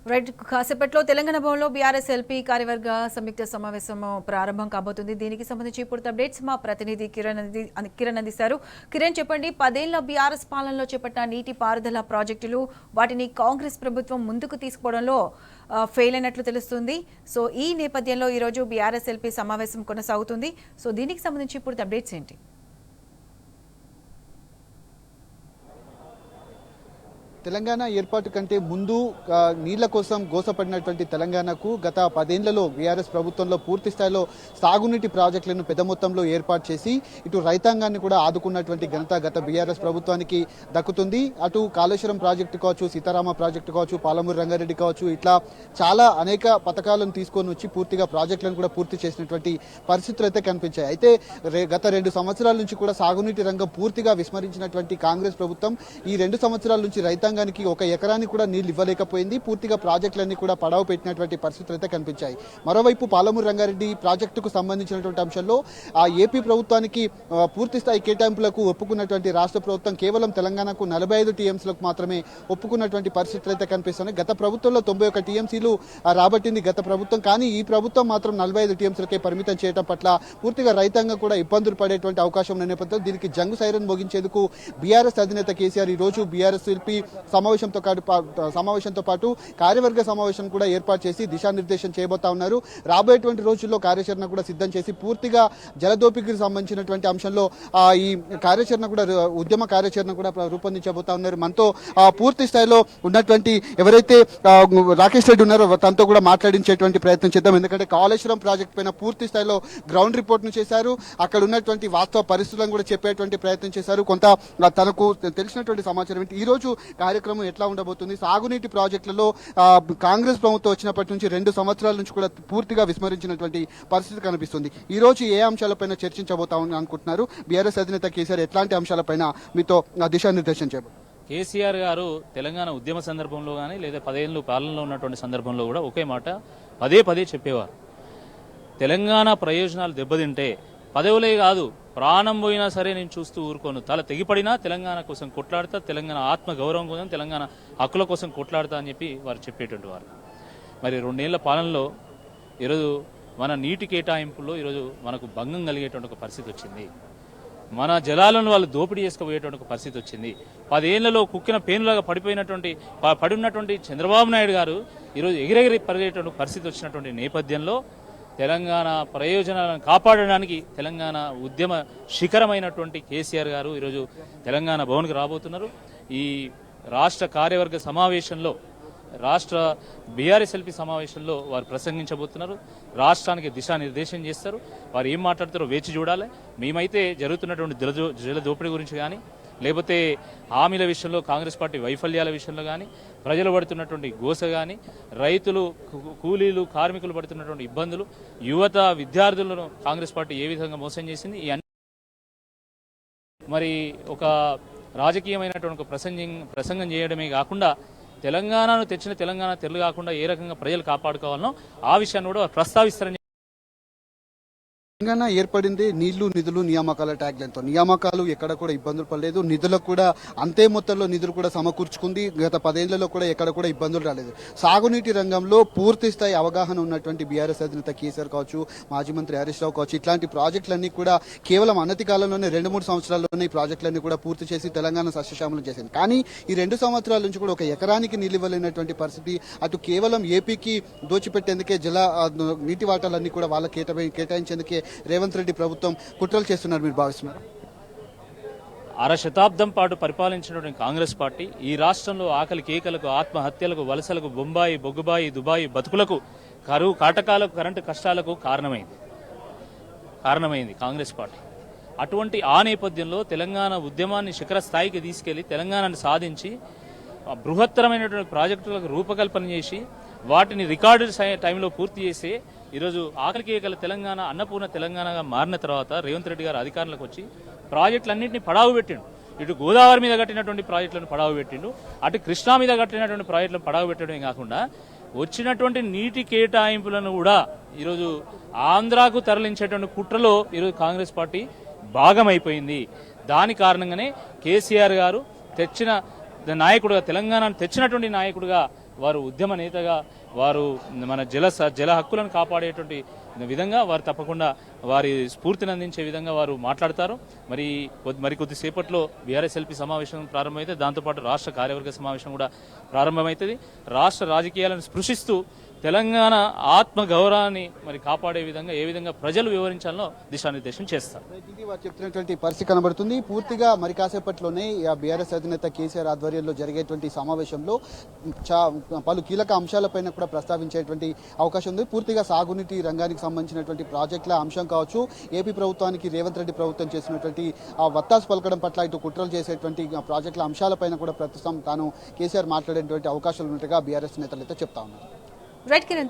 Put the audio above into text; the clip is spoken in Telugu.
రైట్ కాసేపట్లో తెలంగాణ భవన్లో బీఆర్ఎస్ ఎల్పీ కార్యవర్గ సంయుక్త సమావేశం ప్రారంభం కాబోతుంది. దీనికి సంబంధించి పూర్తి అప్డేట్స్ మా ప్రతినిధి కిరణ్ అందిస్తారు. కిరణ్, చెప్పండి, 10 ఏళ్ల బీఆర్ఎస్ పాలనలో చేపట్టిన నీటి పారుదల ప్రాజెక్టులు వాటిని కాంగ్రెస్ ప్రభుత్వం ముందుకు తీసుకోవడంలో ఫెయిల్ అయినట్లు తెలుస్తుంది. సో ఈ నేపథ్యంలో ఈరోజు బీఆర్ఎస్ ఎల్పీ సమావేశం కొనసాగుతుంది. సో దీనికి సంబంధించి పూర్తి అప్డేట్స్ ఏంటి? తెలంగాణ ఏర్పాటు కంటే ముందు నీళ్ల కోసం గోసపడినటువంటి తెలంగాణకు గత 10 ఏళ్లలో బీఆర్ఎస్ ప్రభుత్వంలో పూర్తి స్థాయిలో సాగునీటి ప్రాజెక్టులను పెద్ద మొత్తంలో ఏర్పాటు చేసి ఇటు రైతాంగాన్ని కూడా ఆదుకున్నటువంటి ఘనత గత బీఆర్ఎస్ ప్రభుత్వానికి దక్కుతుంది. అటు కాళేశ్వరం ప్రాజెక్టు కావచ్చు, సీతారామ ప్రాజెక్టు కావచ్చు, పాలమూరు రంగారెడ్డి కావచ్చు, ఇట్లా చాలా అనేక పథకాలను తీసుకొని వచ్చి పూర్తిగా ప్రాజెక్టులను కూడా పూర్తి చేసినటువంటి పరిస్థితులు అయితే కనిపించాయి. అయితే గత 2 సంవత్సరాల నుంచి కూడా సాగునీటి రంగం పూర్తిగా విస్మరించినటువంటి కాంగ్రెస్ ప్రభుత్వం ఈ 2 సంవత్సరాల నుంచి రైతాంగానికి 1 ఎకరానికి కూడా నీళ్లు ఇవ్వలేకపోయింది. పూర్తిగా ప్రాజెక్టులన్నీ కూడా పడవ పెట్టినటువంటి పరిస్థితులు అయితే కనిపించాయి. మరోవైపు పాలమూరు రంగారెడ్డి ప్రాజెక్టుకు సంబంధించినటువంటి అంశంలో ఆ ఏపీ ప్రభుత్వానికి పూర్తి స్థాయి కేటాయింపులకు ఒప్పుకున్నటువంటి రాష్ట్ర ప్రభుత్వం కేవలం తెలంగాణకు 45 టీఎంసీలకు మాత్రమే ఒప్పుకున్నటువంటి పరిస్థితులు అయితే కనిపిస్తున్నాయి. గత ప్రభుత్వంలో 91 టీఎంసీలు రాబట్టింది గత ప్రభుత్వం. కానీ ఈ ప్రభుత్వం మాత్రం 45 టీఎంసీలకే పరిమితం చేయడం పట్ల పూర్తిగా రైతాంగం కూడా ఇబ్బందులు పడేటువంటి అవకాశం ఉన్న నేపథ్యంలో దీనికి జంగు సైరన్ మోగించేందుకు బీఆర్ఎస్ అధినేత కేసీఆర్ ఈ రోజు బీఆర్ఎస్ ఎల్పీ సమావేశంతో పాటు కార్యవర్గ సమావేశం కూడా ఏర్పాటు చేసి దిశానిర్దేశం చేయబోతా ఉన్నారు. రాబోయేటువంటి రోజుల్లో కార్యాచరణ కూడా సిద్ధం చేసి పూర్తిగా జలదోపికీకి సంబంధించినటువంటి అంశంలో ఈ కార్యాచరణ కూడా ఉద్యమ కార్యాచరణ కూడా రూపొందించబోతా ఉన్నారు. మనతో పూర్తి స్థాయిలో ఉన్నటువంటి ఎవరైతే రాకేష్ రెడ్డి ఉన్నారో తనతో కూడా మాట్లాడించేటువంటి ప్రయత్నం చేద్దాం. ఎందుకంటే కాళేశ్వరం ప్రాజెక్ట్ పైన పూర్తి స్థాయిలో గ్రౌండ్ రిపోర్ట్ ను చేశారు. అక్కడ ఉన్నటువంటి వాస్తవ పరిస్థితులను కూడా చెప్పేటువంటి ప్రయత్నం చేశారు. కొంత తనకు తెలిసినటువంటి సమాచారం ఏంటి, ఈ రోజు కార్యక్రమం ఎట్లా ఉండబోతుంది, సాగునీటి ప్రాజెక్టులలో కాంగ్రెస్ ప్రభుత్వం వచ్చినప్పటి నుంచి 2 సంవత్సరాల నుంచి కూడా పూర్తిగా విస్మరించినటువంటి పరిస్థితి కనిపిస్తుంది. ఈ రోజు ఏ అంశాలపైన చర్చించబోతామని అనుకుంటున్నారు? బీఆర్ఎస్ అధినేత కేసీఆర్ ఎట్లాంటి అంశాలపైన మీతో దిశానిర్దేశం చేయబోతున్నారు? కేసీఆర్ గారు తెలంగాణ ఉద్యమ సందర్భంలో కానీ లేదా 10 ఏళ్ళు పాలనలో ఉన్నటువంటి సందర్భంలో కూడా ఒకే మాట పదే చెప్పేవారు. తెలంగాణ ప్రయోజనాలు దెబ్బతింటే పదవులే కాదు, ప్రాణం పోయినా సరే నేను చూస్తూ ఊరుకోను, తల తెగిపడినా తెలంగాణ కోసం కొట్లాడతా, తెలంగాణ ఆత్మ గౌరవం కోసం, తెలంగాణ హక్కుల కోసం కొట్లాడతా అని చెప్పి వారు చెప్పేటువంటి వారు. మరి 2 ఏళ్ల పాలనలో ఈరోజు మన నీటి కేటాయింపుల్లో ఈరోజు మనకు భంగం కలిగేటువంటి ఒక పరిస్థితి వచ్చింది. మన జలాలను వాళ్ళు దోపిడీ చేసుకుపోయేటువంటి ఒక పరిస్థితి వచ్చింది. 10 ఏళ్లలో కుక్కిన పేనులాగా పడి ఉన్నటువంటి చంద్రబాబు నాయుడు గారు ఈరోజు ఎగిరెగిరి పరిగేటువంటి పరిస్థితి వచ్చినటువంటి నేపథ్యంలో తెలంగాణ ప్రయోజనాలను కాపాడడానికి తెలంగాణ ఉద్యమ శిఖరమైనటువంటి కేసీఆర్ గారు ఈరోజు తెలంగాణ భవన్కి రాబోతున్నారు. ఈ రాష్ట్ర కార్యవర్గ సమావేశంలో, రాష్ట్ర బీఆర్ఎస్ ఎల్పీ సమావేశంలో వారు ప్రసంగించబోతున్నారు. రాష్ట్రానికి దిశానిర్దేశం చేస్తారు. వారు ఏం మాట్లాడతారో వేచి చూడాలి. మేమైతే జరుగుతున్నటువంటి జల దోపిడీ గురించి కానీ, లేకపోతే హామీల విషయంలో కాంగ్రెస్ పార్టీ వైఫల్యాల విషయంలో కానీ, ప్రజలు పడుతున్నటువంటి గోస కానీ, రైతులు, కూలీలు, కార్మికులు పడుతున్నటువంటి ఇబ్బందులు, యువత, విద్యార్థులను కాంగ్రెస్ పార్టీ ఏ విధంగా మోసం చేసింది, ఈ మరి ఒక రాజకీయమైనటువంటి ప్రసంగం చేయడమే కాకుండా తెలంగాణను తెచ్చిన తెలంగాణ తెలు కాకుండా ఏ రకంగా ప్రజలు కాపాడుకోవాలనో ఆ విషయాన్ని కూడా ప్రస్తావిస్తారని. తెలంగాణ ఏర్పడింది నీళ్లు, నిధులు, నియామకాల ట్యాగ్లైన్తో. నియామకాలు ఎక్కడ కూడా ఇబ్బందులు పడలేదు, నిధులకు కూడా అంతే మొత్తంలో నిధులు కూడా సమకూర్చుకుంది. గత 10 ఏళ్లలో కూడా ఎక్కడ కూడా ఇబ్బందులు రాలేదు. సాగునీటి రంగంలో పూర్తి స్థాయి అవగాహన ఉన్నటువంటి బీఆర్ఎస్ అధినేత కేసీఆర్ కావచ్చు, మాజీ మంత్రి హరీష్ రావు కావచ్చు, ఇట్లాంటి ప్రాజెక్టులన్నీ కూడా కేవలం అనతి కాలంలోనే 2-3 సంవత్సరాల్లోనే ఈ ప్రాజెక్టులన్నీ కూడా పూర్తి చేసి తెలంగాణ సస్యశ్యామలం చేసింది. కానీ ఈ 2 సంవత్సరాల నుంచి కూడా 1 ఎకరానికి నీళ్ళు ఇవ్వలేనటువంటి పరిస్థితి. అటు కేవలం ఏపీకి దోచిపెట్టేందుకే నీటి వాటాలన్నీ కూడా వాళ్ళ కేటాయించేందుకే రేవంత్ రెడ్డి ప్రభుత్వం కుట్రలు చేస్తున్నారు మీరు భావిస్తున్నారు? 1/2 శతాబ్దం పాటు పరిపాలించినటువంటి కాంగ్రెస్ పార్టీ ఈ రాష్ట్రంలో ఆకలి కేకలకు, ఆత్మహత్యలకు, వలసలకు, బొంబాయి, బొగ్గుబాయి, దుబాయి బతుకులకు, కరువు కాటకాలకు, కరెంటు కష్టాలకు కారణమైంది కాంగ్రెస్ పార్టీ. అటువంటి ఆ నేపథ్యంలో తెలంగాణ ఉద్యమాన్ని శిఖర స్థాయికి తీసుకెళ్లి తెలంగాణను సాధించి బృహత్తరమైనటువంటి ప్రాజెక్టులకు రూపకల్పన చేసి వాటిని రికార్డు టైంలో పూర్తి చేసి ఈరోజు ఆకలి కేకల తెలంగాణ, అన్నపూర్ణ తెలంగాణగా మారిన తర్వాత రేవంత్ రెడ్డి గారు అధికారంలోకి వచ్చి ప్రాజెక్టులన్నింటినీ పడావు పెట్టిండు. ఇటు గోదావరి మీద కట్టినటువంటి ప్రాజెక్టులను పడావు పెట్టిండు, అటు కృష్ణా మీద కట్టినటువంటి ప్రాజెక్టులను పడావు పెట్టడమే కాకుండా వచ్చినటువంటి నీటి కేటాయింపులను కూడా ఈరోజు ఆంధ్రాకు తరలించేటువంటి కుట్రలో ఈరోజు కాంగ్రెస్ పార్టీ భాగమైపోయింది. దాని కారణంగానే కేసీఆర్ గారు తెచ్చిన నాయకుడుగా, తెలంగాణను తెచ్చినటువంటి నాయకుడుగా వారు ఉద్యమ నేతగా వారు మన జల హక్కులను కాపాడేటువంటి విధంగా వారు తప్పకుండా వారి స్ఫూర్తిని అందించే విధంగా వారు మాట్లాడతారు. మరి కొద్దిసేపట్లో బీఆర్ఎస్ఎల్పీ సమావేశం ప్రారంభమైతే దాంతోపాటు రాష్ట్ర కార్యవర్గ సమావేశం కూడా ప్రారంభమవుతుంది. రాష్ట్ర రాజకీయాలను స్పృశిస్తూ తెలంగాణ ఆత్మ గౌరవాన్ని మరి కాపాడే విధంగా ఏ విధంగా ప్రజలు వివరించాలో దిశానిర్దేశం చేస్తారు. ఇది వారు చెప్తున్నటువంటి పరిస్థితి కనబడుతుంది. పూర్తిగా మరి కాసేపట్లోనే బీఆర్ఎస్ అధినేత కేసీఆర్ ఆధ్వర్యంలో జరిగేటువంటి సమావేశంలో పలు కీలక అంశాలపైన కూడా ప్రస్తావించేటువంటి అవకాశం ఉంది. పూర్తిగా సాగునీటి రంగానికి సంబంధించినటువంటి ప్రాజెక్టుల అంశం కావచ్చు, ఏపీ ప్రభుత్వానికి రేవంత్ రెడ్డి ప్రభుత్వం చేసినటువంటి వత్తాసు పలకడం పట్ల ఇటు కుట్రలు చేసేటువంటి ప్రాజెక్టుల అంశాలపైన కూడా ప్రస్తుతం తాను కేసీఆర్ మాట్లాడేటువంటి అవకాశాలు ఉన్నట్టుగా బీఆర్ఎస్ నేతలు అయితే చెప్తా ఉన్నారు. రైట్ కిరణ్.